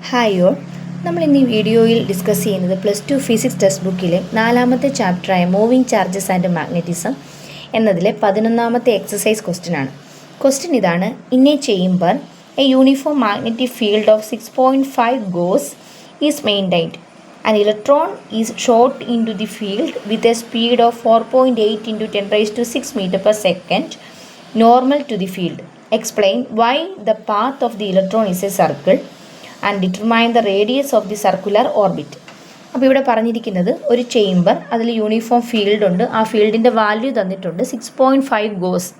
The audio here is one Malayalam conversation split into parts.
ഹായ് ഓൾ, നമ്മൾ ഇന്ന് ഈ വീഡിയോയിൽ ഡിസ്കസ് ചെയ്യുന്നത് +2 ഫിസിക്സ് ടെക്സ്റ്റ് ബുക്കിലെ 4ാമത്തെ ചാപ്റ്ററായ മൂവിങ് ചാർജസ് ആൻഡ് മാഗ്നറ്റിസം എന്നതിലെ 11ാമത്തെ എക്സസൈസ് ക്വസ്റ്റ്യൻ ആണ്. ക്വസ്റ്റ്യൻ ഇതാണ്: in a chamber a uniform magnetic field of 6.5 gauss is maintained. An electron is shot into the field with a speed of 4.8 into 10⁻⁶ meter per second, normal to the field. Explain why the path of the electron is a circle and determine the radius of the circular orbit. അപ്പോൾ ഇവിടെ പറഞ്ഞിരിക്കുന്നത് ഒരു ചേംബർ, അതിൽ യൂണിഫോം ഫീൽഡ് ഉണ്ട്. ആ ഫീൽഡിൻ്റെ വാല്യൂ തന്നിട്ടുണ്ട് 6.5 ഗോസ്.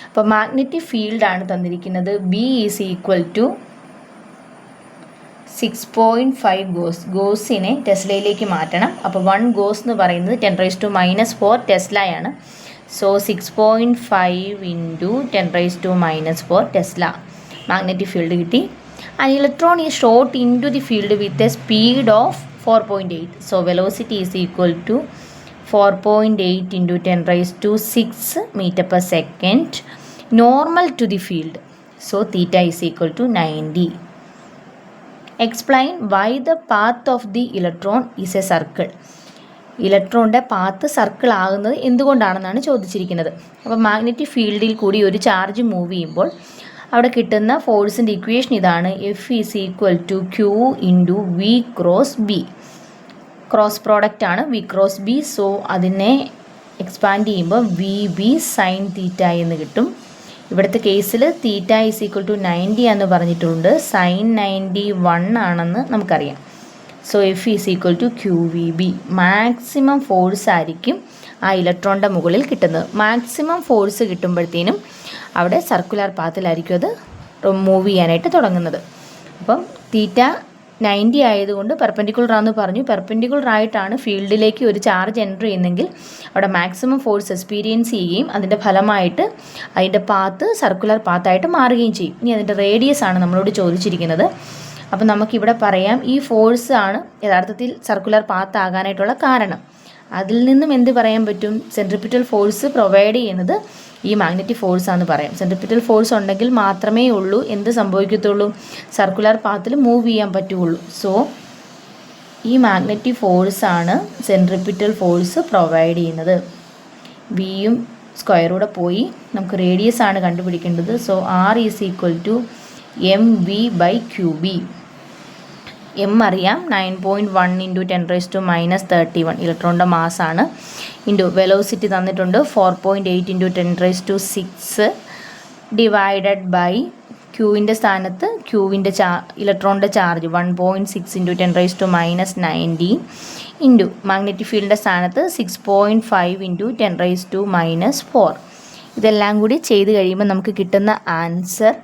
അപ്പോൾ മാഗ്നറ്റിക് ഫീൽഡാണ് തന്നിരിക്കുന്നത്. B is equal to 6.5 gauss. ഗോസിനെ ടെസ്ലയിലേക്ക് മാറ്റണം. അപ്പോൾ 1 ഗോസ് എന്ന് പറയുന്നത് 10⁻⁻⁴ ടെസ്ലയാണ്. So 6.5 into 10⁻⁻⁴ tesla magnetic field കിട്ടി. An electron is shot into the field with a speed of 4.8. So velocity is equal to 4.8 into 10⁻⁶ meter per second, normal to the field. So theta is equal to 90. Explain why the path of the electron is a circle. ഇലക്ട്രോണിൻ്റെ പാത്ത് സർക്കിൾ ആകുന്നത് എന്തുകൊണ്ടാണെന്നാണ് ചോദിച്ചിരിക്കുന്നത്. അപ്പോൾ മാഗ്നറ്റിക് ഫീൽഡിൽ കൂടി ഒരു ചാർജ് മൂവ് ചെയ്യുമ്പോൾ അവിടെ കിട്ടുന്ന ഫോഴ്സിൻ്റെ ഇക്വേഷൻ ഇതാണ്: F is equal to q into v cross B. Cross product ആണ് വി ക്രോസ് ബി. സോ അതിനെ എക്സ്പാൻഡ് ചെയ്യുമ്പോൾ വി ബി സൈൻ തീറ്റ എന്ന് കിട്ടും. ഇവിടുത്തെ കേസിൽ തീറ്റ ഈസ് ഈക്വൽ ടു 90 എന്ന് പറഞ്ഞിട്ടുണ്ട്. സൈൻ 91 ആണെന്ന് നമുക്കറിയാം. So F is equal to q v B. Maximum force ആയിരിക്കും ആ ഇലക്ട്രോണിൻ്റെ മുകളിൽ കിട്ടുന്നത്. മാക്സിമം ഫോഴ്സ് കിട്ടുമ്പോഴത്തേനും അവിടെ സർക്കുലർ പാത്തിലായിരിക്കും അത് മൂവ് ചെയ്യാനായിട്ട് തുടങ്ങുന്നത്. അപ്പം തീറ്റ 90 ആയതുകൊണ്ട് പെർപെൻഡിക്കുലർ ആണെന്ന് പറഞ്ഞു. പെർപെൻഡിക്കുലർ ആയിട്ടാണ് ഫീൽഡിലേക്ക് ഒരു ചാർജ് എൻ്റർ ചെയ്യുന്നെങ്കിൽ അവിടെ മാക്സിമം ഫോഴ്സ് എക്സ്പീരിയൻസ് ചെയ്യുകയും അതിൻ്റെ ഫലമായിട്ട് അതിൻ്റെ പാത്ത് സർക്കുലർ പാത്തായിട്ട് മാറുകയും ചെയ്യും. ഇനി അതിൻ്റെ റേഡിയസ് ആണ് നമ്മളോട് ചോദിച്ചിരിക്കുന്നത്. അപ്പം നമുക്കിവിടെ പറയാം, ഈ ഫോഴ്സ് ആണ് യഥാർത്ഥത്തിൽ സർക്കുലർ പാത്ത് ആകാനായിട്ടുള്ള കാരണം. അതിൽ നിന്നും എന്ത് പറയാൻ പറ്റും? സെൻട്രിപിറ്റൽ ഫോഴ്സ് പ്രൊവൈഡ് ചെയ്യുന്നത് ഈ മാഗ്നറ്റിക് ഫോഴ്സ് ആണെന്ന് പറയാം. സെൻട്രിപിറ്റൽ ഫോഴ്സ് ഉണ്ടെങ്കിൽ മാത്രമേ ഉള്ളൂ എന്ത് സംഭവിക്കത്തുള്ളൂ? സർക്കുലർ പാത്തിൽ മൂവ് ചെയ്യാൻ പറ്റുള്ളൂ. സോ ഈ മാഗ്നറ്റിക് ഫോഴ്സാണ് സെൻട്രിപിറ്റൽ ഫോഴ്സ് പ്രൊവൈഡ് ചെയ്യുന്നത്. വിയും സ്ക്വയറൂടെ പോയി നമുക്ക് റേഡിയസ് ആണ് കണ്ടുപിടിക്കേണ്ടത്. So r is equal to m v by q B. M അറിയാം, 9.1 ഇൻറ്റു 10⁻⁻31 ഇലക്ട്രോണിൻ്റെ മാസാണ്. ഇൻറ്റു വെലോസിറ്റി തന്നിട്ടുണ്ട് 4.8 ഇൻറ്റു 10⁻⁶ ഡിവൈഡഡ് ബൈ ക്യൂവിൻ്റെ സ്ഥാനത്ത് ക്യൂവിൻ്റെ ഇലക്ട്രോണിൻ്റെ ചാർജ് 1.6 ഇൻറ്റു 10⁻⁻90 ഇൻറ്റു മാഗ്നറ്റിക് ഫീൽഡിൻ്റെ സ്ഥാനത്ത് 6.5 ഇൻറ്റു 10⁻⁻⁴. ഇതെല്ലാം കൂടി ചെയ്ത് കഴിയുമ്പോൾ നമുക്ക് കിട്ടുന്ന ആൻസർ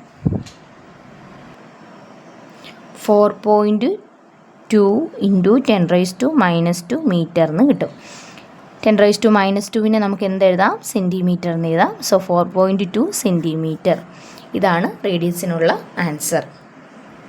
4.2 ഇൻറ്റു 10⁻⁻² മീറ്റർ എന്ന് കിട്ടും. 10⁻⁻²നെ നമുക്ക് എന്തെഴുതാം? സെൻറ്റിമീറ്റർ എന്ന് എഴുതാം. So 4.2 centimetre. ഇതാണ് റേഡിയസിനുള്ള ആൻസർ.